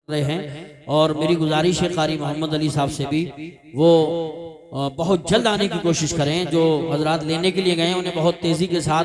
रहे हैं। और मेरी गुजारिश है कारी मोहम्मद अली साहब से भी वो बहुत जल्द आने की कोशिश करें। जो हजरात लेने के लिए गए हैं उन्हें बहुत तेजी के साथ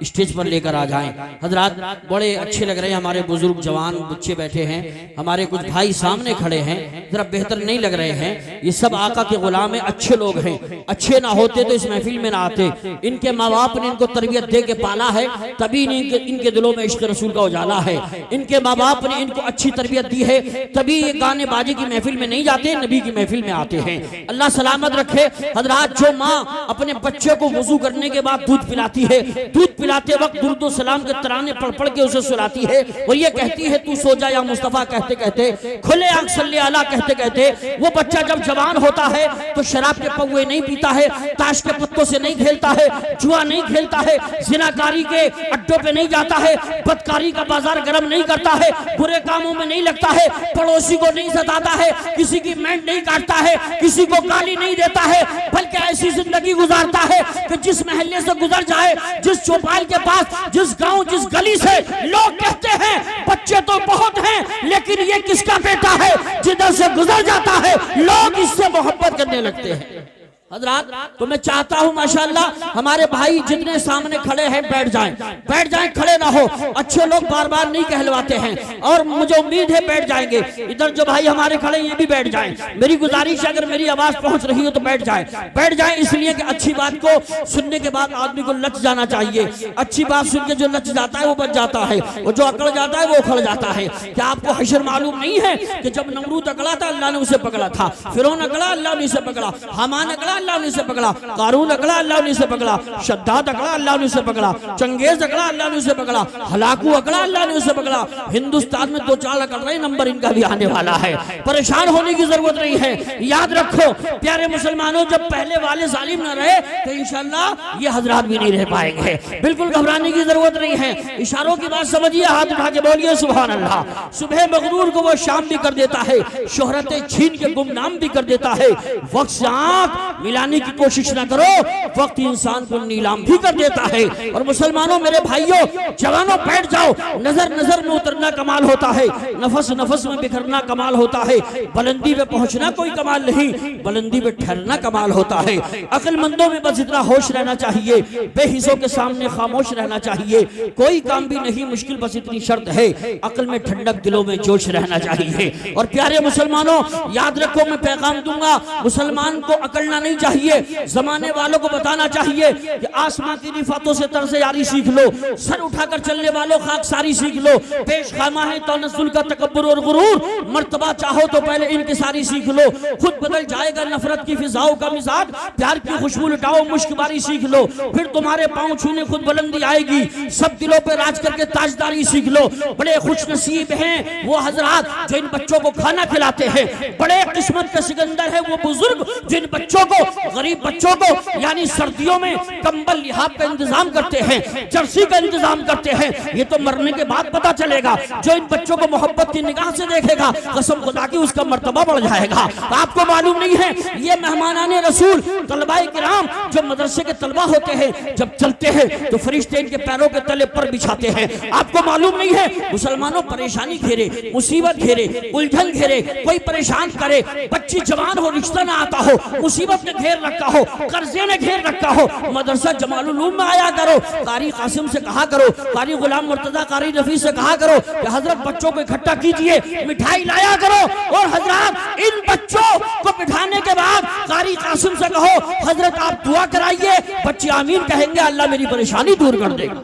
स्टेज पर लेकर आ जाएं। हजरात बड़े अच्छे लग रहे हैं, हमारे बुजुर्ग जवान बच्चे बैठे हैं, हमारे कुछ भाई सामने खड़े हैं, जरा बेहतर नहीं लग रहे हैं। ये सब आका के गुलाम हैं, अच्छे लोग हैं, अच्छे ना होते तो इस महफिल में ना आते। इनके माँ बाप ने इनको तरबियत दे के पाला है, तभी इनके दिलों में इश्क रसूल का उजाला है। इनके माँ बाप ने इनको अच्छी तरबियत दी है, तभी ये गाने बाजे की महफिल में नहीं जाते, नबी की महफिल में आते हैं। अल्लाह सलामत रखे। हजरात, जो माँ अपने बच्चे को वजू करने के बाद दूध पिलाती है, दूध पिलाते वक्त दुरूद सलाम के तराने पढ़ पढ़ के उसे सुलाती है और ये कहती है तू सो जा या मुस्तफा कहते कहते, खुले आंख सल्ले अला कहते कहते, वो बच्चा जब जवान होता है तो शराब के पौवे नहीं पीता है, ताश के पत्तों से नहीं खेलता है, जुआ नहीं खेलता है, जिनाकारी के अड्डों पे नहीं जाता है, बदकारी का बाजार गर्म नहीं करता है, बुरे कामों में नहीं लगता है, पड़ोसी को नहीं सताता है, किसी की मेंढ नहीं काटता है, किसी को गाली नहीं देता है, बल्कि ऐसी जिंदगी गुजारता है कि जिस महल्ले से गुजर जाए, जिस चौपाल के पास, जिस गांव, जिस गली से लोग कहते हैं बच्चे तो बहुत हैं लेकिन ये किसका बेटा है, जिधर से गुजर जाता है लोग इससे मोहब्बत करने लगते हैं। हजरात, तो मैं चाहता हूं माशाअल्लाह हमारे भाई जितने सामने खड़े हैं बैठ जाएं, खड़े ना हो। अच्छे लोग बार बार नहीं कहलवाते हैं और मुझे उम्मीद है बैठ जाएंगे। इधर जो भाई हमारे खड़े ये भी बैठ जाएं। मेरी गुजारिश है अगर मेरी आवाज पहुंच रही हो तो बैठ जाएं, इसलिए कि अच्छी बात को सुनने के बाद आदमी को लच जाना चाहिए। अच्छी बात सुन के जो लच जाता है वो बच जाता है, और जो अकड़ जाता है वो उखड़ जाता है। क्या आपको हशर मालूम नहीं है कि जब नमरूद अकड़ा था अल्लाह ने उसे पकड़ा था, फिरौन अकड़ा अल्लाह ने उसे पकड़ा, हामान अकड़ा अल्लाह ने उसे पकड़ा, कारून अकड़ा अल्लाह ने उसे पकड़ा, शद्दाद अकड़ा अल्लाह ने उसे पकड़ा, चंगेज अकड़ा अल्लाह ने उसे पकड़ा, हलाकू अकड़ा अल्लाह ने उसे पकड़ा। हिंदुस्तान में दो चार अकड़ रहे, नंबर इनका भी आने वाला है। परेशान होने की जरूरत नहीं है। याद रखो प्यारे मुसलमानों, जब पहले वाले जालिम न रहे तो इंशाअल्लाह ये हजरात भी नहीं रह पाएंगे। बिल्कुल घबराने की जरूरत नहीं है। इशारों की बात समझिए, हाथ उठा के बोलिए सुभान अल्लाह। सुबह मगरूर को वो शाम भी कर देता है, शोहरतें छीन के गुमनाम भी कर देता है। वक्त से आंख मिलाने की कोशिश ना करो, वक्त इंसान को नीलाम भी कर देता है। और मुसलमानों, मेरे भाइयों, जवानों, बैठ जाओ। नजर नजर में उतरना कमाल होता है, नफस नफस में बिखरना कमाल होता है। बुलंदी पे पहुंचना कोई कमाल नहीं, बुलंदी पे ठहरना कमाल होता है। अक्लमंदों में बस इतना होश रहना चाहिए, बेहिस्सों के सामने खामोश रहना चाहिए। कोई काम भी नहीं मुश्किल, बस इतनी शर्त है, अक्ल में ठंडक, दिलों में जोश रहना चाहिए। और प्यारे मुसलमानों, याद रखो, मैं पैगाम दूंगा, मुसलमान को अकड़ना नहीं चाहिए। जमाने वालों को बताना चाहिए कि आसमां की रिफातों से तरस यारी सीख लो, सर उठाकर चलने वालों खाकसारी सीख लो, पेश खामा है तो नस्ल का तकब्बुर और गुरूर, मर्तबा चाहो तो पहले इनकिसारी सीख लो। खुद बदल जाएगा नफरत की फिजाओं का मिजाज, प्यार की खुशबू लुटाओ, मुश्कबारी सीख लो, फिर तुम्हारे पांव छूने खुद बुलंदी आएगी। सब दिलों पे राज करके ताजदारी सीख लो। बड़े खुश नसीब हैं वो हजरात जो इन बच्चों को खाना खिलाते हैं, बड़े किस्मत के सिकंदर है वो बुजुर्ग जिन बच्चों को, गरीब बच्चों को, यानी सर्दियों में कंबल लिहाफ का इंतजाम करते हैं, जर्सी का इंतजाम करते हैं। ये तो मरने के बाद पता चलेगा। जो इन बच्चों को मोहब्बत की निगाह से देखेगा, कसम खुदा की उसका मर्तबा बढ़ जाएगा। आपको मालूम नहीं है, ये मेहमानाने रसूल तलबाए किराम जो मदरसे के तलबा होते हैं, जब चलते हैं तो फरिश्ते इनके पैरों के तले पर बिछाते हैं। आपको मालूम नहीं है, मुसलमानों, परेशानी घेरे, मुसीबत घेरे, उलझन घेरे, कोई परेशान करे, बच्ची जवान हो, रिश्ता ना आता हो, मुसीबत ने घेर रखा हो, कर्जे ने घेर रखा हो, मदरसा जमाल उलूम में आया करो। कारी कासिम से कहा करो, कारी गुलाम मुर्तजा, कारी रफी से कहा करो कि हजरत बच्चों को इकट्ठा कीजिए, मिठाई लाया करो। और हजरत इन बच्चों को बिठाने के बाद कारी कासिम से कहो, हजरत आप दुआ कराइए, बच्चे आमीन कहेंगे, अल्लाह मेरी परेशानी दूर कर देगा।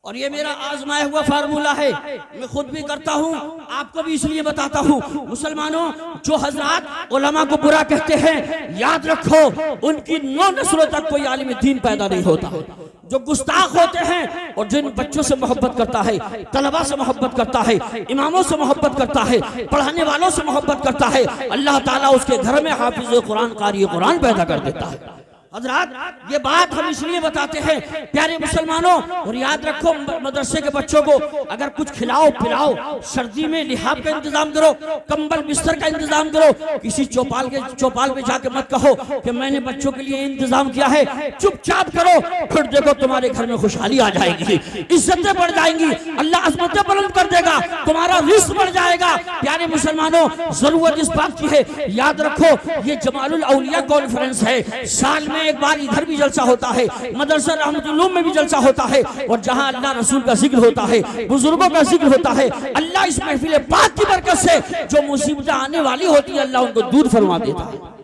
और ये मेरा आजमाया हुआ फार्मूला है, मैं खुद भी करता हूँ, आपको भी इसलिए बताता हूँ। मुसलमानों, जो हजरात उलमा को बुरा कहते हैं, याद रखो उनकी 9 नस्लों तक कोई आलिम दीन पैदा नहीं होता। जो गुस्ताख होते हैं और जिन बच्चों से मोहब्बत करता है, तलबा से मोहब्बत करता है, इमामों से मोहब्बत करता है, पढ़ाने वालों से मोहब्बत करता है, अल्लाह ताला उसके घर में हाफिज कुरान, कारी कुरान पैदा कर देता है। हजरात ये बात हम इसलिए बताते हैं प्यारे मुसलमानों, और याद रखो मदरसे के बच्चों को, अगर कुछ खिलाओ पिलाओ, सर्दी में लिहाफ का इंतजाम करो, कंबल बिस्तर का इंतजाम करो, किसी चौपाल पे जाके मत कहो कि मैंने बच्चों के लिए इंतजाम किया है, चुपचाप करो, फिर देखो तुम्हारे घर में खुशहाली आ जाएगी, इज्जतें बढ़ जाएंगी, अल्लाह अज़मतें बुलंद कर देगा, तुम्हारा रिस्क बढ़ जाएगा। प्यारे मुसलमानों, जरूरत इस बात की है, याद रखो ये जमालुल औलिया कॉन्फ्रेंस है, साल में एक बार इधर भी जलसा होता है, मदरसा रहमतुल्लाह में भी जलसा होता है, और जहां अल्लाह रसूल का जिक्र होता है, बुजुर्गों का जिक्र होता है, अल्लाह इस महफिल पाक की बरकत से जो मुसीबतें आने वाली होती है अल्लाह उनको दूर फरमा देता है।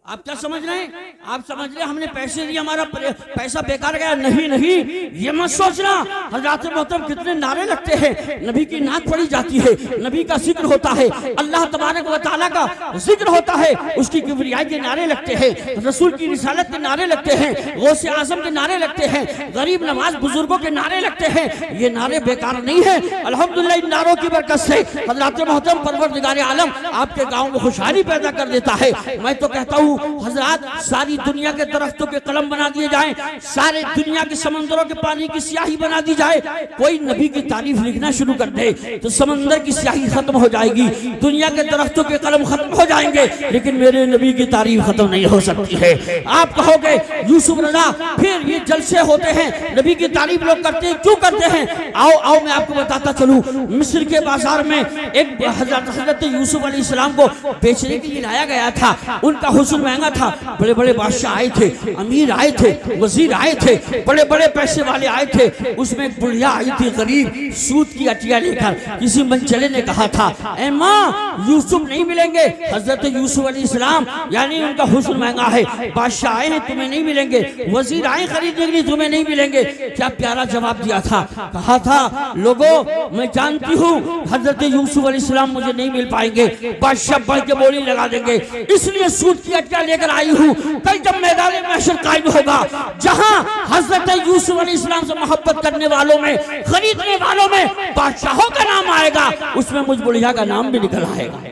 आप क्या समझ रहे हैं? आप समझ रहे हैं हमने पैसे दिए हमारा पैसा बेकार गया? नहीं नहीं, ये मत सोचना। हज़रात मोहतरम कितने नारे लगते हैं, नबी की नात पढ़ी जाती है, नबी का जिक्र होता है, अल्लाह तबारक व तआला का जिक्र होता है, उसकी किबरियाई के नारे लगते हैं, रसूल की रिसालत के नारे लगते हैं, गौसे आजम के नारे लगते हैं, गरीब नवाज बुजुर्गों के नारे लगते हैं। ये नारे बेकार नहीं है, अल्हम्दुलिल्लाह इन नारों की बरकत से हज़रात मोहतरम परवरदिगार आलम आपके गाँव में खुशहाली पैदा कर देता है। मैं तो कहता हूँ हजरात, सारी दुनिया के दरख्तों के कलम बना दिए जाएं, सारे दुनिया के समंदरों के पानी की स्याही बना दी जाए, कोई नबी की तारीफ लिखना शुरू कर दे तो समंदर की स्याही खत्म हो जाएगी, दुनिया के दरख्तों के कलम खत्म हो जाएंगे, लेकिन मेरे नबी की तारीफ खत्म नहीं हो सकती है। आप कहोगे यूसुफ रजा, फिर ये जलसे होते हैं, नबी की तारीफ लोग करते हैं, क्यों करते हैं? आओ मैं आपको बताता चलूं। मिस्र के बाजार में एक हजरत यूसुफ अलैहिस्सलाम को बेचने के लिए लाया गया था, उनका हुस्न महंगा था, बड़े बड़े बादशाह आए थे, अमीर आए थे, वजीर आए थे, बड़े बड़े पैसे वाले आए थे, उसमें एक बुढ़िया आई थी गरीब, सूत की अटिया लेकर। किसी मनचले ने कहा था, ए माँ यूसुफ नहीं मिलेंगे, हजरत यूसुफ अलैहिस्सलाम यानी उनका हुस्न महंगा है, बादशाह आए हैं तुम्हें नहीं मिलेंगे, वजीर आए खरीदने के लिए तुम्हें नहीं मिलेंगे। क्या प्यारा जवाब दिया था, कहा था लोगों मैं जानती हूँ हजरत यूसुफ अलैहिस्सलाम मुझे नहीं मिल पाएंगे, बादशाह बढ़ के बोली लगा देंगे, इसलिए सूत की अटिया लेकर आई हूँ। कल जब मैदान महशर कायम होगा, जहाँ हजरत यूसुफ अलैहिस्सलाम से मोहब्बत करने वालों में, खरीदने वालों में बादशाहों का नाम आएगा, उसमें मुझ बुढ़िया का नाम भी निकल आएगा।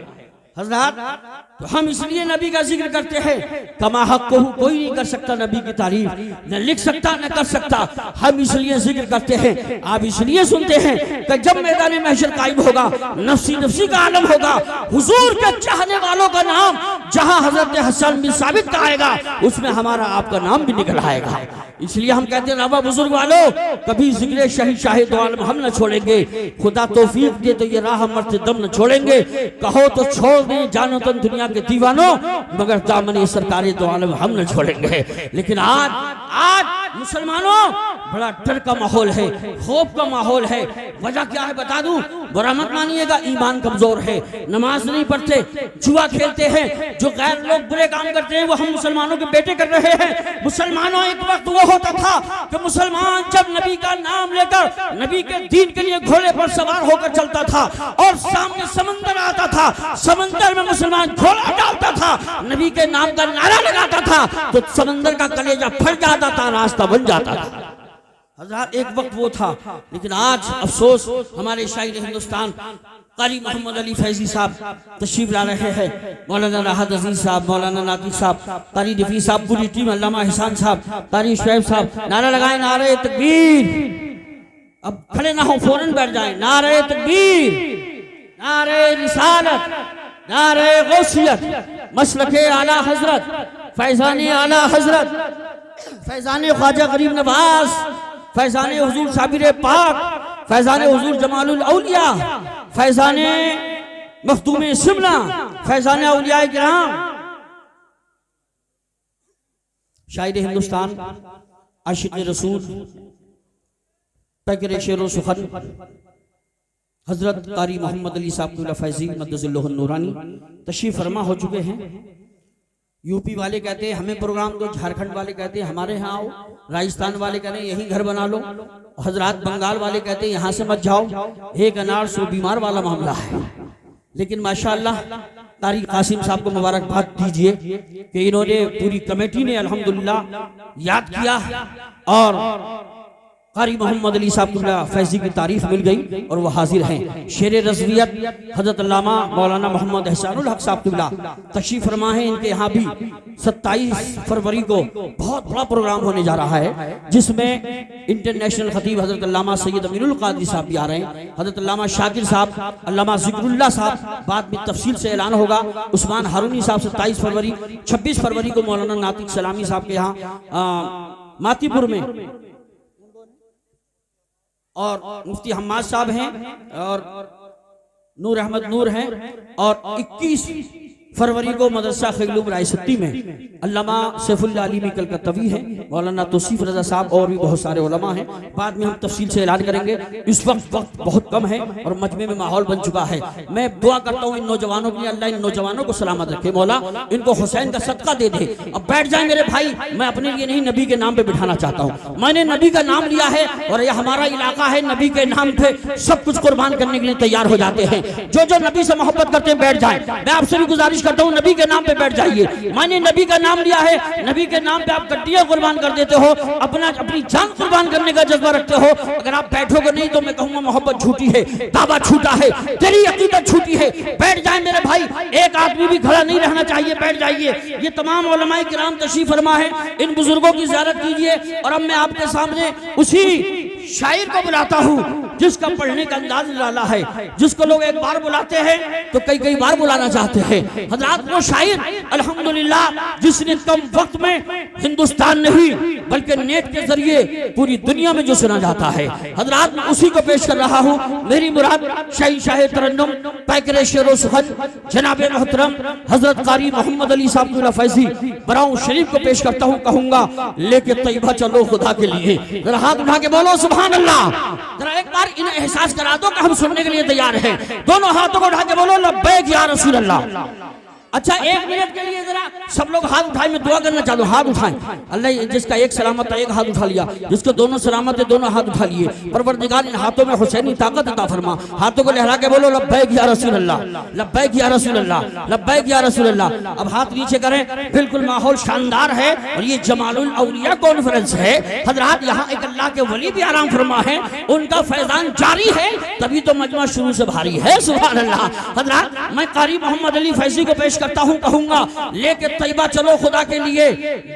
हजरत तो हम इसलिए नबी का जिक्र करते हैं, कमा हक को कोई नहीं कर सकता नबी की तारीफ, न लिख सकता न कर सकता, हम इसलिए जिक्र करते हैं, आप इसलिए सुनते हैं कि जब मैदान महशर कायम होगा, नफ्सी नफ्सी का आलम होगा, हुजूर के चाहने वालों का नाम जहां हजरत हसन बिन साबित का आएगा, उसमें हमारा आपका नाम भी निकल आएगा। इसलिए हम कहते हैं रबा बुजुर्ग वालों, कभी जिक्र शहीद शाहिद आलम हम न छोड़ेंगे, खुदा तौफीक दे तो ये राह मरते दम न छोड़ेंगे, कहो तो छोड़ दें जानो तन दुनिया के दीवानों, मगर दामन सरकारी दो आलम हम न छोड़ेंगे। लेकिन आज मुसलमानों बड़ा डर का माहौल है, खौफ का माहौल है। वजह क्या है बता दूं, बुरा मत मानिएगा, ईमान कमजोर है, नमाज नहीं पढ़ते, जुआ खेलते हैं, जो गैर लोग बुरे काम करते हैं वो हम मुसलमानों के बेटे कर रहे हैं। मुसलमानों एक वक्त वो होता था कि मुसलमान जब नबी का नाम लेकर नबी के दीन के लिए घोड़े पर सवार होकर चलता था और सामने समंदर आता था, समंदर में मुसलमान घोड़ा डालता था, नबी के नाम का नारा लगाता था, तो समंदर का कलेजा फट जाता था, रास्ता बन जाता था। हज़रात एक वक्त वो था, लेकिन आज अफसोस हमारे शायर हिंदुस्तान कारी मोहम्मद अली फैजी साहब तशरीफ ला रहे हैं, मौलाना राहत अजीज साहब, मौलाना नातिक साहब, कारी नफी साहब, पूरी टीम, अल्लामा हिसान साहब, कारी शुएब साहब, नारा लगाए नारे तकबीर। अब खड़े ना हो, फौरन बैठ जाए। नारे तकबीर, नारे रिसालत, नारे गौसियत, मसलके आला हजरत, फैजाने आला हजरत, फैजाने ख्वाजा गरीब नवाज, फैजाने हुजूर साबिर पाक, फैजाने हुजूर जमालुल औलिया, फैजाने मखदूम शिमला, फैजाने औलिया किराम, शायर हिंदुस्तान, आशिक रसूल, पैकर शेर सुखन, हजरत कारी मोहम्मद अली साहब फैजी मद्दज़िल्लुहुन नूरानी तशरीफ फरमा हो चुके हैं। यूपी वाले कहते हैं हमें प्रोग्राम दो, झारखंड वाले कहते हैं हमारे यहाँ आओ, राजस्थान वाले कहते हैं यहीं घर बना लो, हजरात बंगाल वाले कहते हैं यहाँ से मत जाओ, एक अनार सो बीमार वाला मामला है। लेकिन माशाअल्लाह कारी कासिम साहब को मुबारकबाद दीजिए कि इन्होंने, पूरी कमेटी ने अल्हम्दुलिल्लाह याद किया और कारी मोहम्मद अली साहब क़िबला फैज़ी की तारीफ मिल गई और वो हाजिर हैं। शेर रज़वियत हज़रत अल्लामा मौलाना मोहम्मद एहसानुल हक साहब क़िबला तशरीफ़ फरमा है। इनके यहाँ भी 27 फरवरी को बहुत बड़ा प्रोग्राम होने जा रहा है, जिसमें इंटरनेशनल खतीब हज़रत अल्लामा सैयद अमीनुल क़ादरी साहब भी आ रहे हैं, हज़रत अल्लामा शाकिर साहब, अल्लामा ज़िक्रुल्लाह साहब, बाद में तफसील से ऐलान होगा। उस्मान हारूनी साहब 27 फरवरी, 26 फरवरी को मौलाना नातिक सलामी साहब के यहाँ मातीपुर में, और मुफ्ती हम्माद साहब हैं और नूर अहमद नूर हैं, और 21 फरवरी को मदरसा खिलूम रायसत्ती में अल्लामा सैफुल्लाह अलीमी कलकत्तवी हैं, मौलाना तौसीफ रजा साहब और भी बहुत सारे उलमा हैं। बाद में हम तफसील से ऐलान करेंगे। इस वक्त बहुत कम है और मजमे में माहौल बन चुका है। मैं दुआ करता हूँ इन नौजवानों के लिए, अल्लाह इन नौजवानों को सलामत रखे, मौला इनको हुसैन का सदका दे दे। अब बैठ जाए मेरे भाई, मैं अपने लिए नहीं नबी के नाम पे बिठाना चाहता हूँ। मैंने नबी का नाम लिया है और यह हमारा इलाका है, नबी के नाम पे सब कुछ कुर्बान करने के लिए तैयार हो जाते हैं। जो जो नबी से मोहब्बत करते हैं बैठ जाए। मैं आपसे भी गुजारिश करता हूँ नबी के नाम पे बैठ जाइए। मैंने नबी का नाम लिया है, नबी के नाम पे आप गड्डियां कुर्बान कर देते हो, अपनी जान कुर्बान करने का जज्बा रखते हो। अगर आप बैठोगे नहीं तो मैं कहूंगा मोहब्बत झूठी है, दावा झूठा है, तेरी अकीदत झूठी है। बैठ जाए मेरे भाई, एक आदमी भी खड़ा नहीं रहना चाहिए, बैठ जाइए। ये तमाम उलमाए किराम तशरीफ फरमा है, इन बुजुर्गों की ज़ियारत कीजिए। और अब मैं आपके सामने उसी शायर को बुलाता हूँ जिसका पढ़ने का अंदाज निराला है, जिसको लोग एक बार बुलाते हैं तो कई बार बुलाना चाहते हैं। हजरात वो शायर अल्हम्दुलिल्लाह जिसने कम वक्त में हिंदुस्तान नहीं बल्कि नेट के जरिए पूरी दुनिया में जो सुना जाता है, हजरात मैं उसी को पेश कर रहा हूँ। मेरी मुराद शाही शाह तरन्नुम पैकर शेरो सुखन जनाब मोहतरम हजरत कारी मोहम्मद अली साहब क़िबला फैज़ी बराऊं शरीफ को पेश करता हूँ। कहूँगा लेके तैयबा चलो खुदा के लिए। जरा हाथ उठा के बोलो सुभान अल्लाह। जरा एक बार इन्हें एहसास करा दो कि हम सुनने के लिए तैयार हैं। दोनों हाथों को उठा के बोलो लब्बैक या रसूल अल्लाह। अच्छा, एक मिनट के लिए जरा सब लोग हाथ उठाए, मैं दुआ करना चाहता हूँ। हाथ उठाएं। अल्लाह जिसका एक सलामत है एक हाथ उठा लिया, जिसके दोनों सलामत है दोनों हाथ उठा लिए। परवरदिगार इन हाथों में हुसैनी ताकत अता फरमा। हाथों को लहरा के बोलो लब्बैक या रसूल अल्लाह, लब्बैक या रसूल अल्लाह, लब्बैक या रसूल अल्लाह। अब हाथ नीचे करें। बिल्कुल माहौल शानदार है और ये जमालुल औलिया कॉन्फ्रेंस है। हजरात यहाँ एक अल्लाह के वली भी आराम फरमा है, उनका फैजान जारी है, तभी तो मजमा शुरू से भारी है। सुभान अल्लाह। हजरात मैं कारी मोहम्मद अली फैज़ी को पेश करता हूं। कहूंगा लेके तैयबा चलो खुदा के लिए।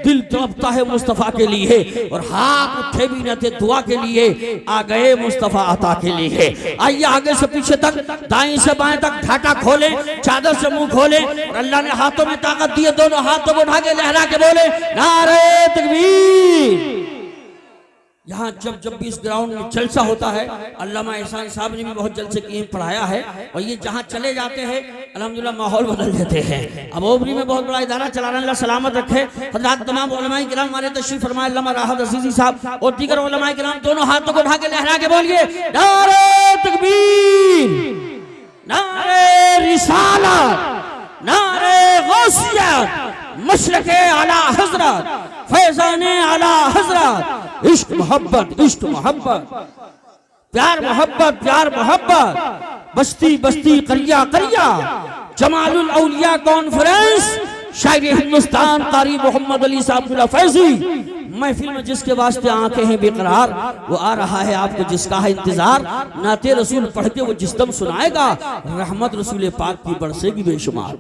दिल तड़पता है मुस्तफा के लिए और हाथ उठे भी न थे दुआ के लिए, आ गए मुस्तफा अता के लिए। आइए आगे से पीछे तक, दाएं से बाएं तक घाटा खोले, चादर से मुंह खोले और अल्लाह ने हाथों में ताकत दी है, दोनों हाथों को उठा के लहरा के बोले नारे तकबीर। यहाँ जब भी इस ग्राउंड में जलसा होता है, अल्लामा एहसान साहब ने भी बहुत जलसे किए पढ़ाया है, और ये जहाँ चले जाते हैं अल्हम्दुलिल्लाह माहौल बदल देते हैं। अब ओबरी में बहुत बड़ा इदारा चला रहे हैं, अल्लाह सलामत रखे। हज़रात तमाम उलमाए किराम हमारे तशरीफ फरमाए, अल्लामा राहत अज़ीज़ी साहब और दीगर उलमाए किराम दोनों हाथों को उठा के लहरा के बोलिए नारे तकबीर, नारे रिसालत, नारे गौसियत, मशरक़े आला हज़रत, फैज़ाने आला हज़रत, इश्क मोहब्बत, इश्क मोहब्बत, प्यार मोहब्बत, प्यार मोहब्बत, बस्ती बस्ती करिया करिया, जमालुल औलिया कॉन्फ्रेंस, शायर हिंदुस्तान कारी मोहम्मद अली साहब क़िबला फैज़ी। महफिल में जिसके वास्ते आंखें हैं बेकरार, वो आ रहा है आपको जिसका है इंतजार। नाते रसूल पढ़ के वो जिस दम सुनाएगा, रहमत रसूल पाक की बरसेगी बेशुमार।